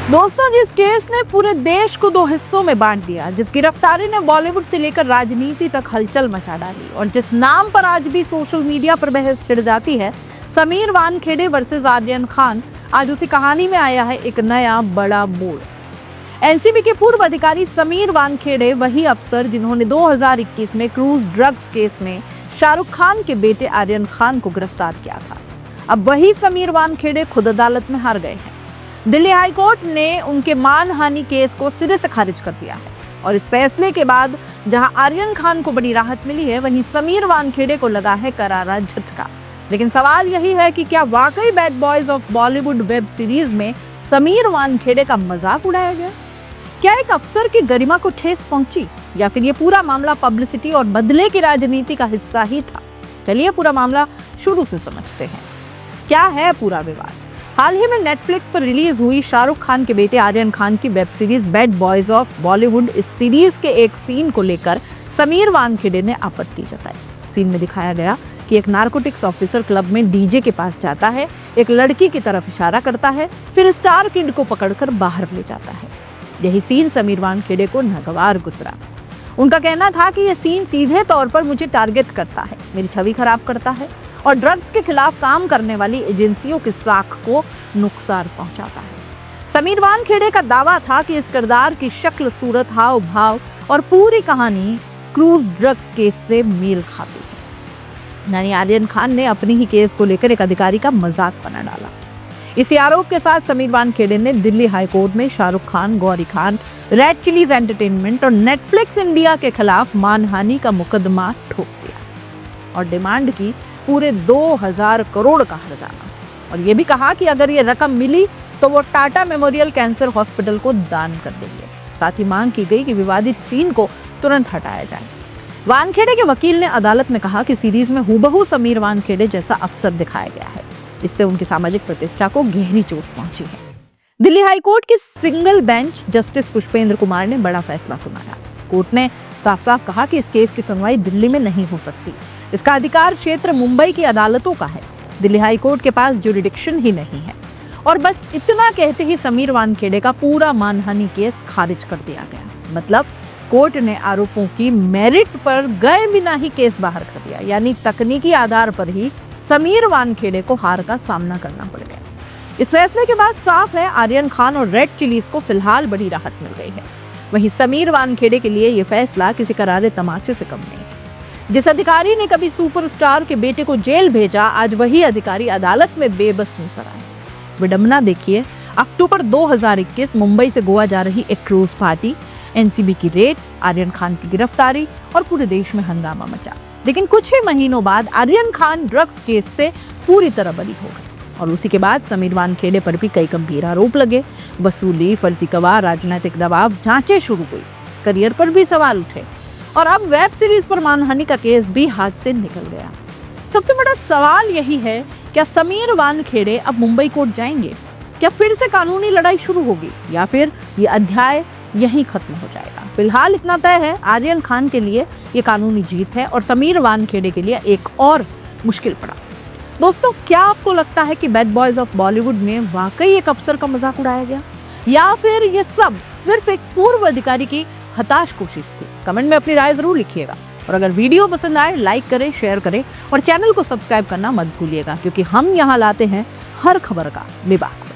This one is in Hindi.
दोस्तों, जिस केस ने पूरे देश को दो हिस्सों में बांट दिया, जिस गिरफ्तारी ने बॉलीवुड से लेकर राजनीति तक हलचल मचा डाली और जिस नाम पर आज भी सोशल मीडिया पर बहस छिड़ जाती है, समीर वानखेड़े वर्सेस आर्यन खान, आज उसी कहानी में आया है एक नया बड़ा मोड़। एनसीबी के पूर्व अधिकारी समीर वानखेड़े वही अफसर जिन्होंने 2021 में क्रूज ड्रग्स केस में शाहरुख खान के बेटे आर्यन खान को गिरफ्तार किया था। अब वही समीर वानखेड़े खुद अदालत में हार गए हैं। दिल्ली हाईकोर्ट ने उनके मानहानि केस को सिरे से खारिज कर दिया है और इस फैसले के बाद जहां आर्यन खान को बड़ी राहत मिली है, वहीं समीर वानखेड़े को लगा है करारा झटका। लेकिन सवाल यही है कि क्या वाकई bad boys of Bollywood web series में समीर वानखेड़े का मजाक उड़ाया गया? क्या एक अफसर की गरिमा को ठेस पहुंची या फिर ये पूरा मामला पब्लिसिटी और बदले की राजनीति का हिस्सा ही था? चलिए पूरा मामला शुरू से समझते हैं। क्या है पूरा विवाद? हाल ही में नेटफ्लिक्स पर रिलीज हुई शाहरुख खान के बेटे आर्यन खान की web series bad boys of Bollywood, इस सीरीज के एक सीन को लेकर समीर वानखेड़े ने आपत्ति जताई। सीन में दिखाया गया कि एक नारकोटिक्स ऑफिसर क्लब में डीजे के पास जाता है, एक लड़की की तरफ इशारा करता है, फिर स्टार किड को पकड़कर बाहर ले जाता है। यही सीन समीर वानखेड़े को नागवार गुजरा। उनका कहना था कि यह सीन सीधे तौर पर मुझे टारगेट करता है, मेरी छवि खराब करता है और ड्रग्स के खिलाफ काम करने वाली एजेंसियों की साख को नुकसान पहुंचाता है। समीर वानखेड़े का दावा था कि इस किरदार की शक्ल, सूरत, हाव भाव और पूरी कहानी क्रूज ड्रग्स केस से मेल खाती है। यानी आर्यन खान ने अपनी ही केस को लेकर एक अधिकारी का मजाक बना डाला। इसी आरोप के साथ समीर वानखेड़े ने दिल्ली हाईकोर्ट में Shahrukh Khan, Gauri Khan, red chillies entertainment और नेटफ्लिक्स इंडिया के खिलाफ मानहानि का मुकदमा ठोक दिया और डिमांड की पूरे 2000 करोड़ का हर्जाना। और ये भी कहा कि अगर ये रकम मिली तो वो टाटा मेमोरियल कैंसर हॉस्पिटल को दान कर देंगे। साथ ही मांग की गई कि विवादित सीन को तुरंत हटाया जाए। वानखेड़े के वकील ने अदालत में कहा कि सीरीज में हूबहू समीर वानखेड़े जैसा अफसर दिखाया गया है, इससे उनकी सामाजिक प्रतिष्ठा को गहरी चोट पहुंची है। दिल्ली हाईकोर्ट की single bench justice Pushpendra Kumar ने बड़ा फैसला सुनाया। कोर्ट ने साफ साफ कहा कि इस केस की सुनवाई दिल्ली में नहीं हो सकती। इसका अधिकार क्षेत्र मुंबई की अदालतों का है। दिल्ली हाईकोर्ट के पास ज्यूरिडिक्शन ही नहीं है। और बस इतना कहते ही समीर वानखेड़े का पूरा मानहानि केस खारिज कर दिया गया। मतलब कोर्ट ने आरोपों की मेरिट पर गए बिना ही केस बाहर कर दिया। यानी तकनीकी आधार पर ही समीर वानखेड़े को हार का सामना करना पड़ गया। इस फैसले के बाद साफ है आर्यन खान और रेड चिलीज को फिलहाल बड़ी राहत मिल गई है। वहीं समीर वानखेड़े के लिए यह फैसला किसी करारे तमाचे से कम नहीं है। जिस अधिकारी ने कभी सुपरस्टार के बेटे को जेल भेजा, आज वही अधिकारी अदालत में बेबस नजर आए। विडंबना देखिए, अक्टूबर 2021 मुंबई से गोवा जा रही एक क्रूज पार्टी, एनसीबी की रेड, आर्यन खान की गिरफ्तारी और पूरे देश में हंगामा मचा। लेकिन कुछ ही महीनों बाद आर्यन खान ड्रग्स केस से पूरी तरह बरी हो गए और उसी के बाद समीर वानखेड़े पर भी कई गंभीर आरोप लगे। वसूली, फर्जी गवाह, राजनीतिक दबाव, जांचें शुरू हुई, करियर पर भी सवाल उठे और अब वेब सीरीज पर मानहानि का केस भी हाथ से निकल गया। सबसे बड़ा सवाल यही है, क्या समीर वानखेड़े अब मुंबई कोर्ट जाएंगे? क्या फिर से कानूनी लड़ाई शुरू होगी या फिर ये अध्याय यहीं खत्म हो जाएगा? फिलहाल इतना तय है, आर्यन खान के लिए ये कानूनी जीत है और समीर वानखेड़े के लिए एक और मुश्किल पड़ा। दोस्तों, क्या आपको लगता है कि बैड बॉयज ऑफ बॉलीवुड में वाकई एक अफसर का मजाक उड़ाया गया या फिर ये सब सिर्फ एक पूर्व अधिकारी की हताश कोशिश थी? कमेंट में अपनी राय जरूर लिखिएगा और अगर वीडियो पसंद आए लाइक करें, शेयर करें और चैनल को सब्सक्राइब करना मत भूलिएगा, क्योंकि हम यहाँ लाते हैं हर खबर का बेबाक से।